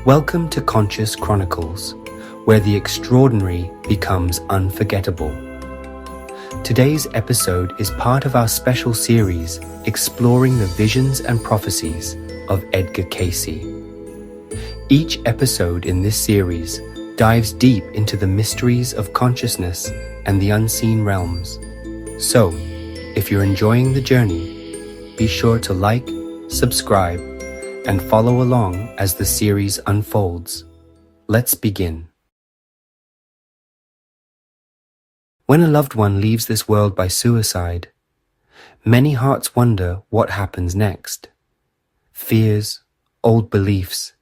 Welcome to Conscious Chronicles, where the extraordinary becomes unforgettable. Today's episode is part of our special series exploring the visions and prophecies of Edgar Cayce. Each episode in this series dives deep into the mysteries of consciousness and the unseen realms. So, if you're enjoying the journey, be sure to like, subscribe, and follow along as the series unfolds. Let's begin. When a loved one leaves this world by suicide, many hearts wonder what happens next. Fears, old beliefs,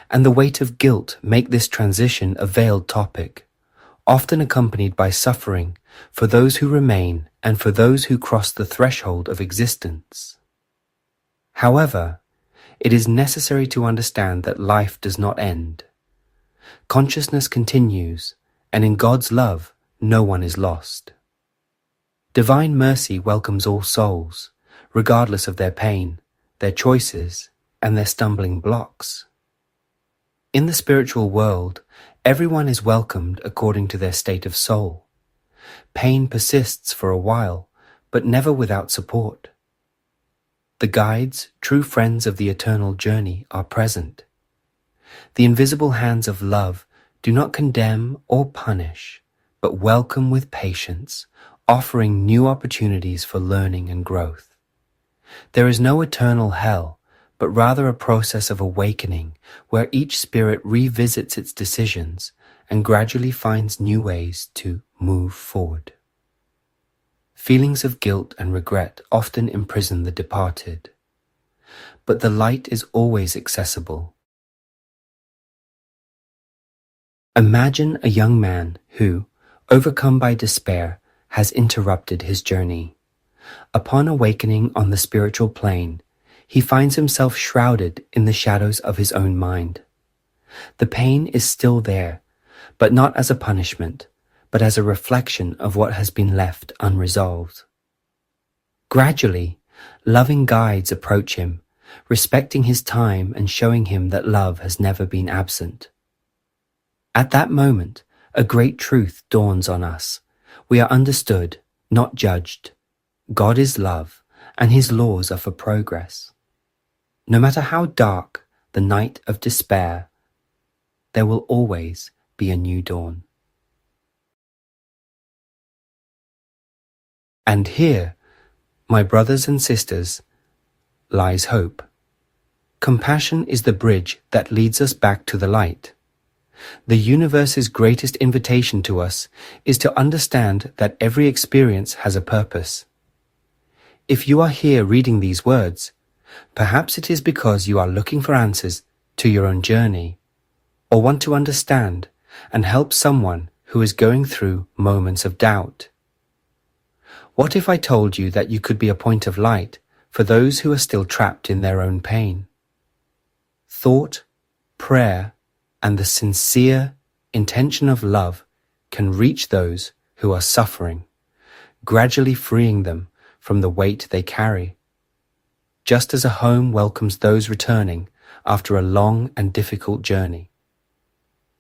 and the weight of guilt make this transition a veiled topic, often accompanied by suffering for those who remain and for those who cross the threshold of existence. However, it is necessary to understand that life does not end. Consciousness continues, and in God's love, no one is lost. Divine mercy welcomes all souls, regardless of their pain, their choices, and their stumbling blocks. In the spiritual world, everyone is welcomed according to their state of soul. Pain persists for a while, but never without support. The guides, true friends of the eternal journey, are present. The invisible hands of love do not condemn or punish, but welcome with patience, offering new opportunities for learning and growth. There is no eternal hell, but rather a process of awakening where each spirit revisits its decisions and gradually finds new ways to move forward. Feelings of guilt and regret often imprison the departed, but the light is always accessible. Imagine a young man who, overcome by despair, has interrupted his journey. Upon awakening on the spiritual plane, he finds himself shrouded in the shadows of his own mind. The pain is still there, but not as a punishment, but as a reflection of what has been left unresolved. Gradually, loving guides approach him, respecting his time and showing him that love has never been absent. At that moment, a great truth dawns on us. We are understood, not judged. God is love, and his laws are for progress. No matter how dark the night of despair, there will always be a new dawn. And here, my brothers and sisters, lies hope. Compassion is the bridge that leads us back to the light. The universe's greatest invitation to us is to understand that every experience has a purpose. If you are here reading these words, perhaps it is because you are looking for answers to your own journey, or want to understand and help someone who is going through moments of doubt. What if I told you that you could be a point of light for those who are still trapped in their own pain? Thought, prayer, and the sincere intention of love can reach those who are suffering, gradually freeing them from the weight they carry. Just as a home welcomes those returning after a long and difficult journey,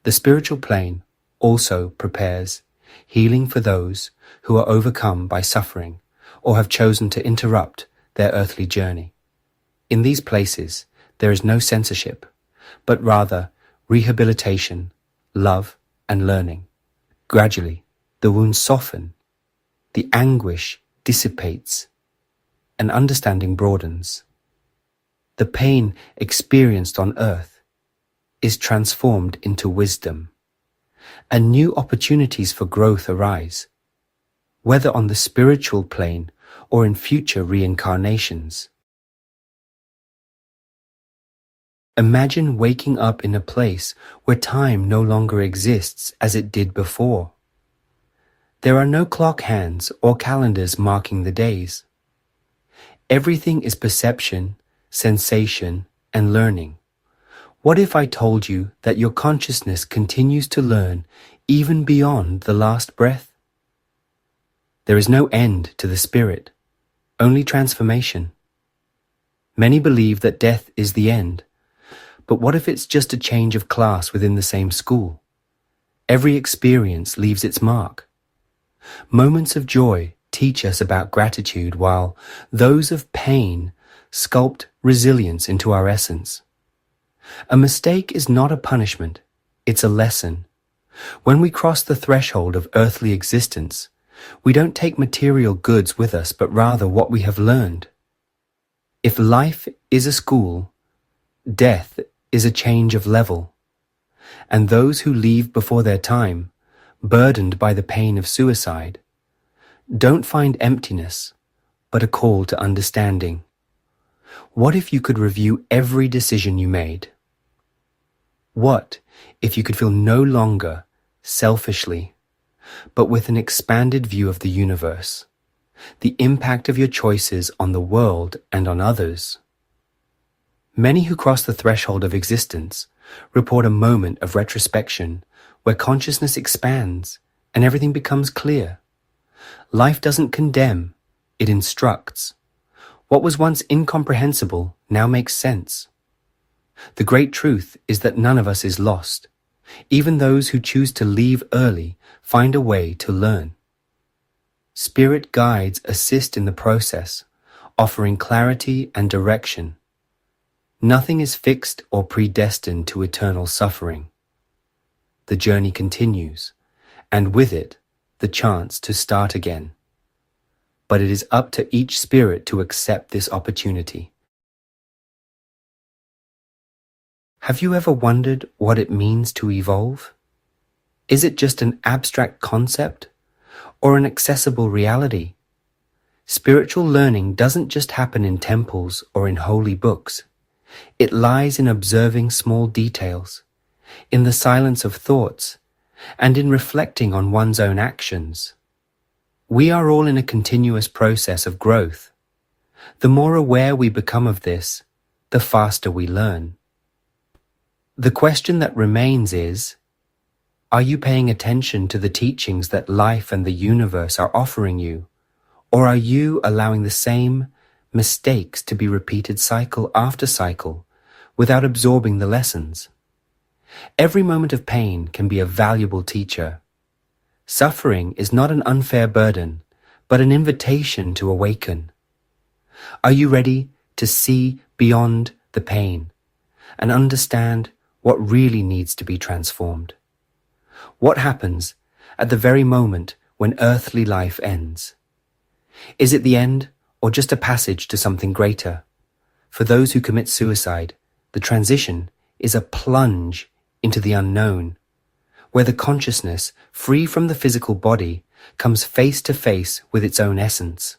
the spiritual plane also prepares healing for those who are overcome by suffering or have chosen to interrupt their earthly journey. In these places, there is no censorship, but rather rehabilitation, love, and learning. Gradually, the wounds soften, the anguish dissipates, and understanding broadens. The pain experienced on earth is transformed into wisdom, and new opportunities for growth arise, whether on the spiritual plane or in future reincarnations. Imagine waking up in a place where time no longer exists as it did before. There are no clock hands or calendars marking the days. Everything is perception, sensation, and learning. What if I told you that your consciousness continues to learn even beyond the last breath? There is no end to the spirit, only transformation. Many believe that death is the end, But what if it's just a change of class within the same school? Every experience leaves its mark. Moments of joy teach us about gratitude, while those of pain sculpt resilience into our essence. A mistake is not a punishment, it's a lesson. When we cross the threshold of earthly existence, we don't take material goods with us, but rather what we have learned. If life is a school, death is a change of level. And those who leave before their time, burdened by the pain of suicide, don't find emptiness, but a call to understanding. What if you could review every decision you made? What if you could feel no longer selfishly, but with an expanded view of the universe, the impact of your choices on the world and on others? Many who cross the threshold of existence report a moment of retrospection where consciousness expands and everything becomes clear. Life doesn't condemn, it instructs. What was once incomprehensible now makes sense. The great truth is that none of us is lost. Even those who choose to leave early find a way to learn. Spirit guides assist in the process, offering clarity and direction. Nothing is fixed or predestined to eternal suffering. The journey continues, and with it, the chance to start again. But it is up to each spirit to accept this opportunity. Have you ever wondered what it means to evolve? Is it just an abstract concept or an accessible reality? Spiritual learning doesn't just happen in temples or in holy books. It lies in observing small details, in the silence of thoughts, and in reflecting on one's own actions. We are all in a continuous process of growth. The more aware we become of this, the faster we learn. The question that remains is, are you paying attention to the teachings that life and the universe are offering you, or are you allowing the same mistakes to be repeated cycle after cycle without absorbing the lessons? Every moment of pain can be a valuable teacher. Suffering is not an unfair burden, but an invitation to awaken. Are you ready to see beyond the pain and understand what really needs to be transformed? What happens at the very moment when earthly life ends? Is it the end or just a passage to something greater? For those who commit suicide, the transition is a plunge into the unknown, where the consciousness, free from the physical body, comes face to face with its own essence.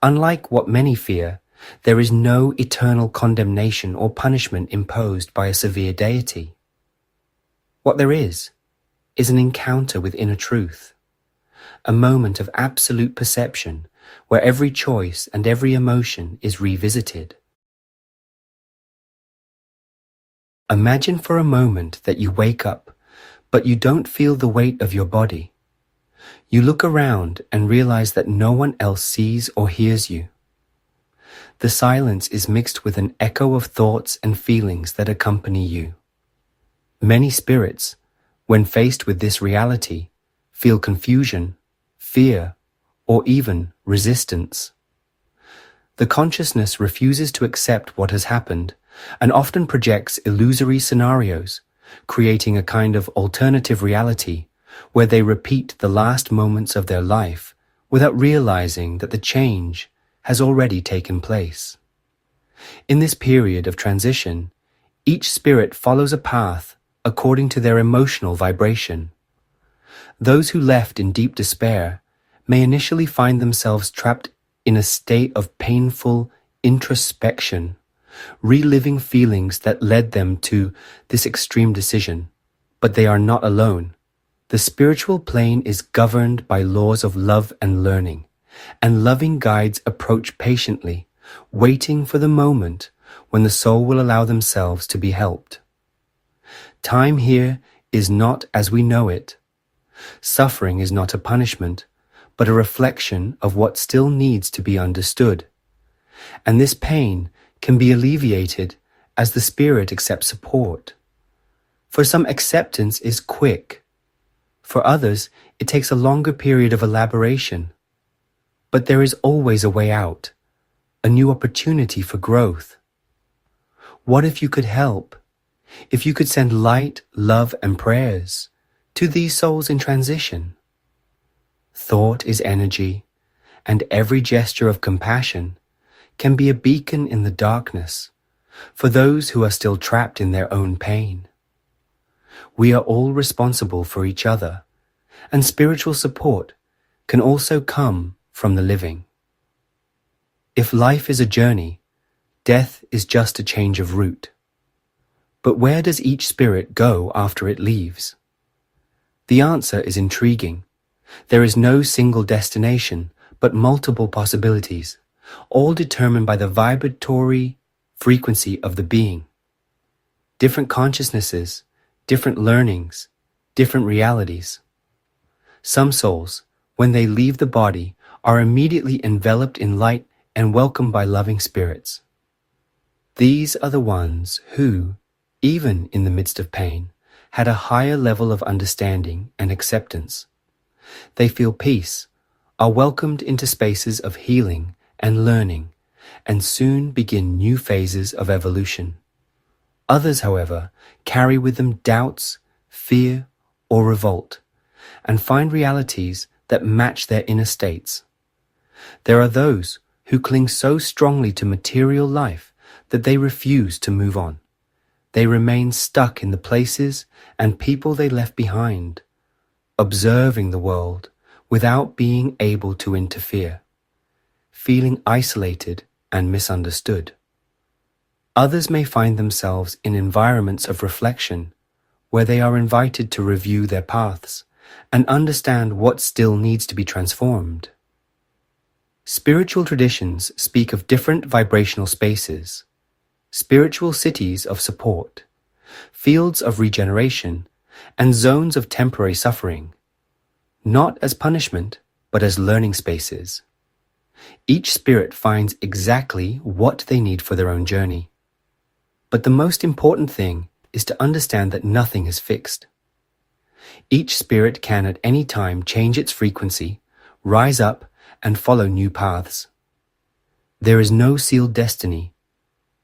Unlike what many fear, there is no eternal condemnation or punishment imposed by a severe deity. What there is an encounter with inner truth, a moment of absolute perception where every choice and every emotion is revisited. Imagine for a moment that you wake up, but you don't feel the weight of your body. You look around and realize that no one else sees or hears you. The silence is mixed with an echo of thoughts and feelings that accompany you. Many spirits, when faced with this reality, feel confusion, fear, or even resistance. The consciousness refuses to accept what has happened and often projects illusory scenarios, creating a kind of alternative reality where they repeat the last moments of their life without realizing that the change has already taken place. In this period of transition, each spirit follows a path according to their emotional vibration. Those who left in deep despair may initially find themselves trapped in a state of painful introspection, reliving feelings that led them to this extreme decision. But they are not alone. The spiritual plane is governed by laws of love and learning, and loving guides approach patiently, waiting for the moment when the soul will allow themselves to be helped. Time here is not as we know it. Suffering is not a punishment, but a reflection of what still needs to be understood. And this pain can be alleviated as the spirit accepts support. For some, acceptance is quick. For others, it takes a longer period of elaboration. But there is always a way out, a new opportunity for growth. What if you could help? If you could send light, love, and prayers to these souls in transition? Thought is energy, and every gesture of compassion can be a beacon in the darkness for those who are still trapped in their own pain. We are all responsible for each other, and spiritual support can also come from the living. If life is a journey, death is just a change of route. But where does each spirit go after it leaves? The answer is intriguing. There is no single destination, but multiple possibilities, all determined by the vibratory frequency of the being. Different consciousnesses, different learnings, different realities. Some souls, when they leave the body, are immediately enveloped in light and welcomed by loving spirits. These are the ones who, even in the midst of pain, had a higher level of understanding and acceptance. They feel peace, are welcomed into spaces of healing and learning, and soon begin new phases of evolution. Others, however, carry with them doubts, fear, or revolt, and find realities that match their inner states. There are those who cling so strongly to material life that they refuse to move on. They remain stuck in the places and people they left behind, observing the world without being able to interfere, feeling isolated and misunderstood. Others may find themselves in environments of reflection where they are invited to review their paths and understand what still needs to be transformed. Spiritual traditions speak of different vibrational spaces, spiritual cities of support, fields of regeneration, and zones of temporary suffering, not as punishment, but as learning spaces. Each spirit finds exactly what they need for their own journey. But the most important thing is to understand that nothing is fixed. Each spirit can at any time change its frequency, rise up, and follow new paths. There is no sealed destiny,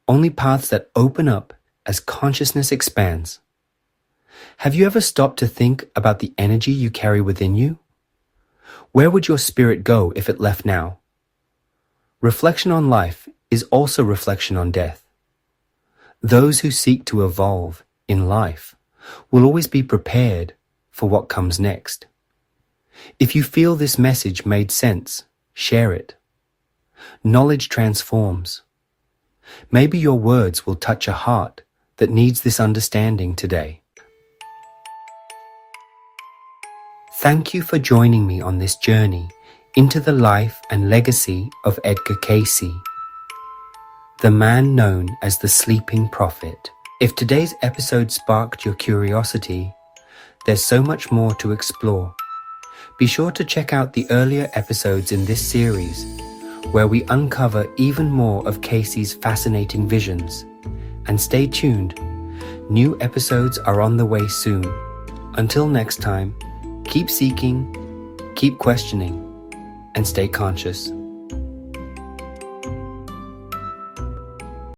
only paths that open up as consciousness expands. Have you ever stopped to think about the energy you carry within you? Where would your spirit go if it left now? Reflection on life is also reflection on death. Those who seek to evolve in life will always be prepared for what comes next. If you feel this message made sense, share it. Knowledge transforms. Maybe your words will touch a heart that needs this understanding today. Thank you for joining me on this journey into the life and legacy of Edgar Cayce, the man known as the Sleeping Prophet. If today's episode sparked your curiosity, there's so much more to explore. Be sure to check out the earlier episodes in this series, where we uncover even more of Cayce's fascinating visions. And stay tuned, new episodes are on the way soon. Until next time, keep seeking, keep questioning, and stay conscious.